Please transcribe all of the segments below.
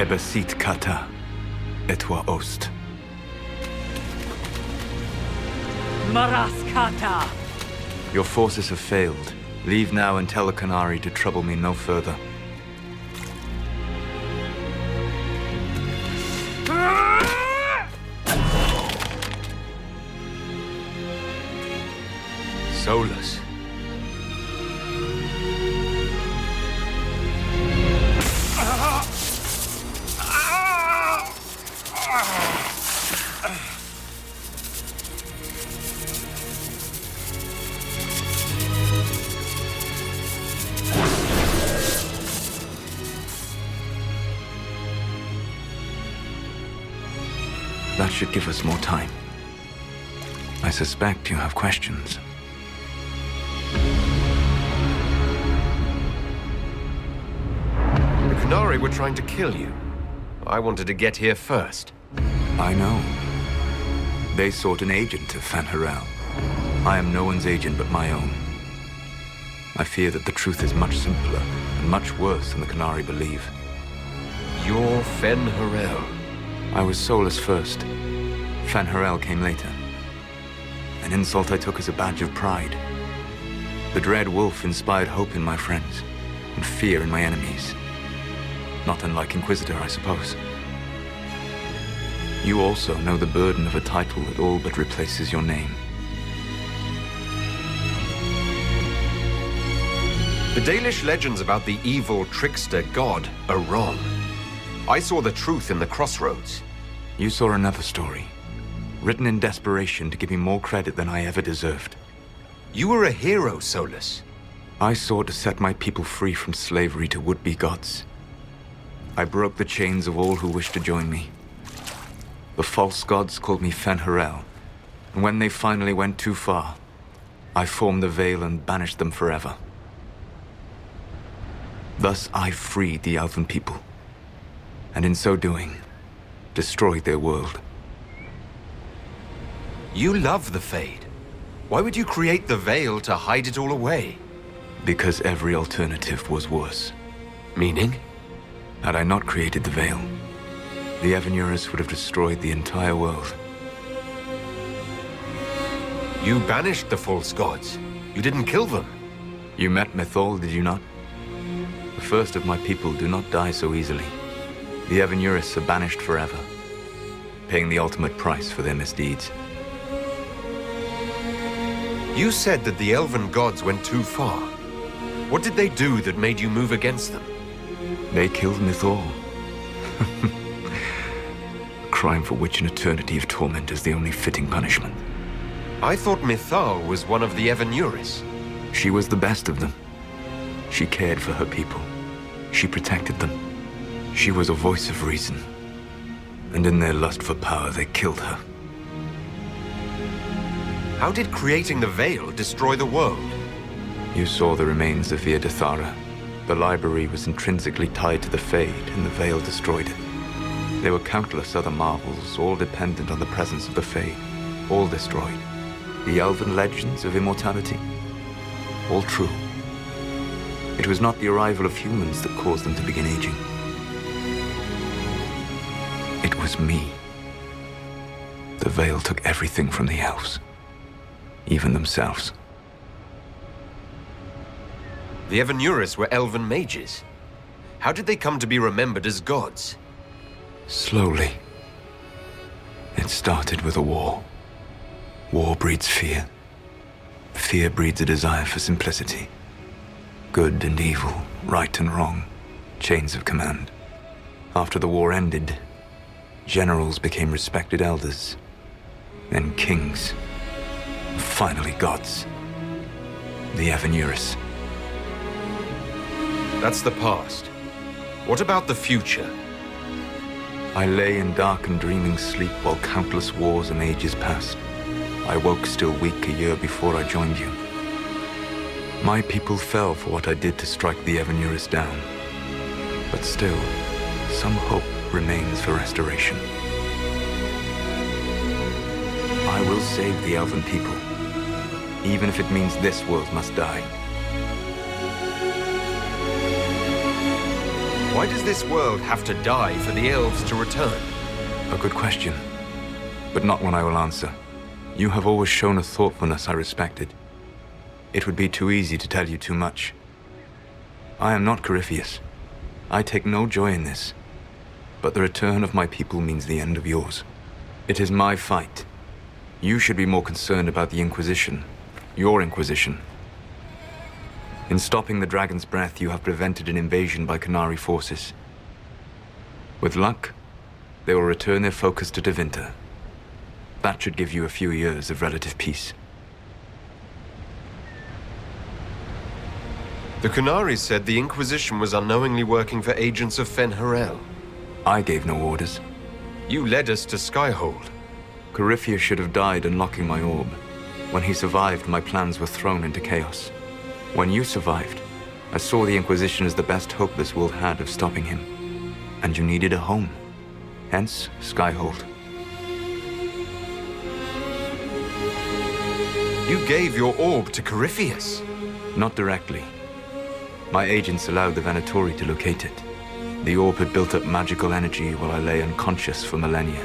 Ebesit kata, etwa ost. Maraskata! Your forces have failed. Leave now and tell the Canary to trouble me no further. Solas. That should give us more time. I suspect you have questions. The Canary were trying to kill you. I wanted to get here first. I know. They sought an agent of Fen'Harel. I am no one's agent but my own. I fear that the truth is much simpler and much worse than the Canary believe. You're Fen'Harel. I was Solas first. Fen'Harel came later. An insult I took as a badge of pride. The dread wolf inspired hope in my friends, and fear in my enemies. Not unlike Inquisitor, I suppose. You also know the burden of a title that all but replaces your name. The Dalish legends about the evil trickster god are wrong. I saw the truth in the crossroads. You saw another story, written in desperation to give me more credit than I ever deserved. You were a hero, Solas. I sought to set my people free from slavery to would-be gods. I broke the chains of all who wished to join me. The false gods called me Fen'Harel, and when they finally went too far, I formed the Veil and banished them forever. Thus I freed the Elven people, and in so doing, destroyed their world. You love the Fade. Why would you create the Veil to hide it all away? Because every alternative was worse. Meaning? Had I not created the Veil, the Evanurus would have destroyed the entire world. You banished the false gods. You didn't kill them. You met Mythal, did you not? The first of my people do not die so easily. The Evanurus are banished forever, paying the ultimate price for their misdeeds. You said that the Elven gods went too far. What did they do that made you move against them? They killed Mythal. A crime for which an eternity of torment is the only fitting punishment. I thought Mythal was one of the Evanurus. She was the best of them. She cared for her people. She protected them. She was a voice of reason. And in their lust for power, they killed her. How did creating the Veil destroy the world? You saw the remains of Via Dethara. The library was intrinsically tied to the Fade, and the Veil destroyed it. There were countless other marvels, all dependent on the presence of the Fade, all destroyed. The Elven legends of immortality, all true. It was not the arrival of humans that caused them to begin aging. It was me. The Veil took everything from the elves, even themselves. The Evanurus were Elven mages. How did they come to be remembered as gods? Slowly. It started with a war. War breeds fear. Fear breeds a desire for simplicity. Good and evil, right and wrong, chains of command. After the war ended, generals became respected elders, then kings, and finally gods. The Evanurus. That's the past. What about the future? I lay in dark and dreaming sleep while countless wars and ages passed. I woke still weak a year before I joined you. My people fell for what I did to strike the Evanurus down. But still, some hope remains for restoration. I will save the Elven people, even if it means this world must die. Why does this world have to die for the elves to return? A good question, but not one I will answer. You have always shown a thoughtfulness I respected. It would be too easy to tell you too much. I am not Corypheus. I take no joy in this. But the return of my people means the end of yours. It is my fight. You should be more concerned about the Inquisition. Your Inquisition. In stopping the Dragon's Breath, you have prevented an invasion by Qunari forces. With luck, they will return their focus to Tevinter. That should give you a few years of relative peace. The Qunari said the Inquisition was unknowingly working for agents of Fen-Harel. I gave no orders. You led us to Skyhold. Corypheus should have died unlocking my orb. When he survived, my plans were thrown into chaos. When you survived, I saw the Inquisition as the best hope this world had of stopping him. And you needed a home. Hence, Skyhold. You gave your orb to Corypheus? Not directly. My agents allowed the Venatori to locate it. The orb had built up magical energy while I lay unconscious for millennia.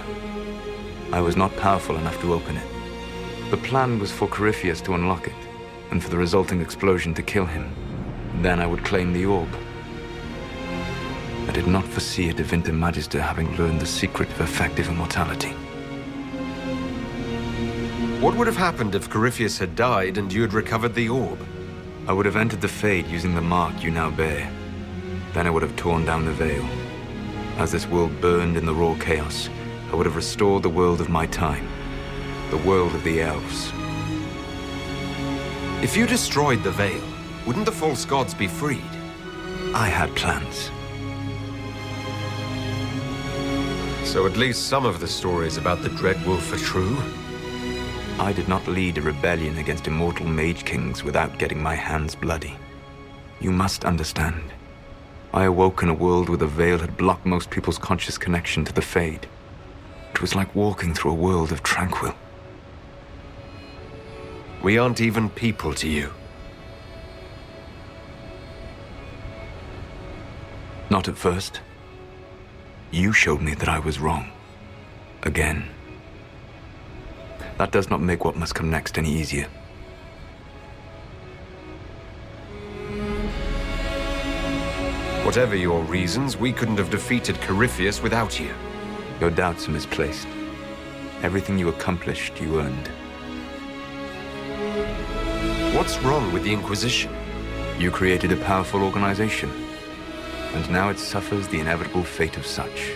I was not powerful enough to open it. The plan was for Corypheus to unlock it, and for the resulting explosion to kill him. Then I would claim the orb. I did not foresee a Tevinter Magister having learned the secret of effective immortality. What would have happened if Corypheus had died and you had recovered the orb? I would have entered the Fade using the mark you now bear. Then I would have torn down the veil. As this world burned in the raw chaos, I would have restored the world of my time. The world of the elves. If you destroyed the veil, wouldn't the false gods be freed? I had plans. So at least some of the stories about the Dreadwolf are true? I did not lead a rebellion against immortal mage kings without getting my hands bloody. You must understand. I awoke in a world where the veil had blocked most people's conscious connection to the Fade. It was like walking through a world of tranquil. We aren't even people to you. Not at first. You showed me that I was wrong. Again. That does not make what must come next any easier. Whatever your reasons, we couldn't have defeated Corypheus without you. Your doubts are misplaced. Everything you accomplished, you earned. What's wrong with the Inquisition? You created a powerful organization, and now it suffers the inevitable fate of such.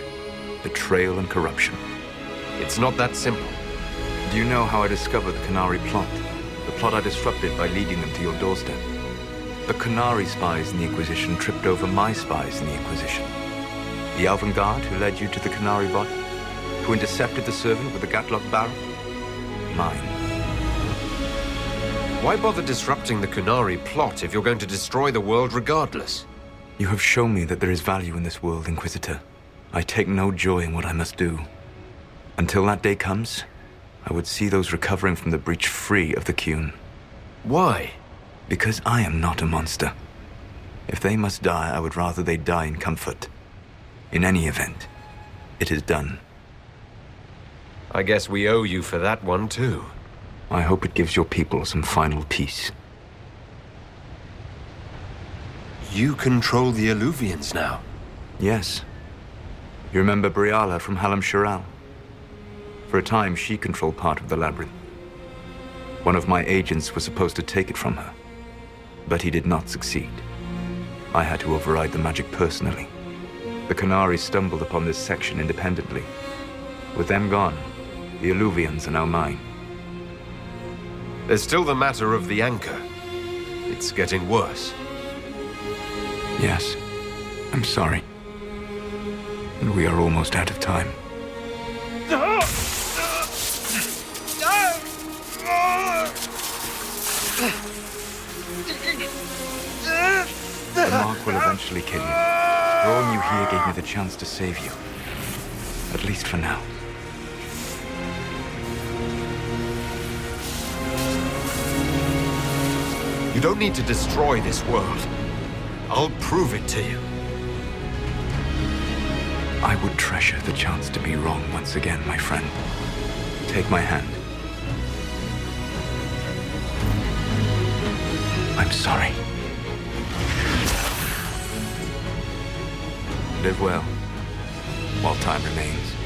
Betrayal and corruption. It's not that simple. Do you know how I discovered the Qunari plot? The plot I disrupted by leading them to your doorstep. The Qunari spies in the Inquisition tripped over my spies in the Inquisition. The Elven Guard who led you to the Qunari body? Who intercepted the servant with the Gatlock barrel? Mine. Why bother disrupting the Qunari plot if you're going to destroy the world regardless? You have shown me that there is value in this world, Inquisitor. I take no joy in what I must do. Until that day comes, I would see those recovering from the breach free of the Qun. Why? Because I am not a monster. If they must die, I would rather they die in comfort. In any event, it is done. I guess we owe you for that one too. I hope it gives your people some final peace. You control the Alluvians now? Yes. You remember Briala from Hallam Shiral? For a time, she controlled part of the labyrinth. One of my agents was supposed to take it from her, but he did not succeed. I had to override the magic personally. The Qunari stumbled upon this section independently. With them gone, the Alluvians are now mine. There's still the matter of the anchor. It's getting worse. Yes, I'm sorry. And we are almost out of time. The mark will eventually kill you. Drawing you here gave me the chance to save you. At least for now. You don't need to destroy this world. I'll prove it to you. I would treasure the chance to be wrong once again, my friend. Take my hand. I'm sorry. Live well, while time remains.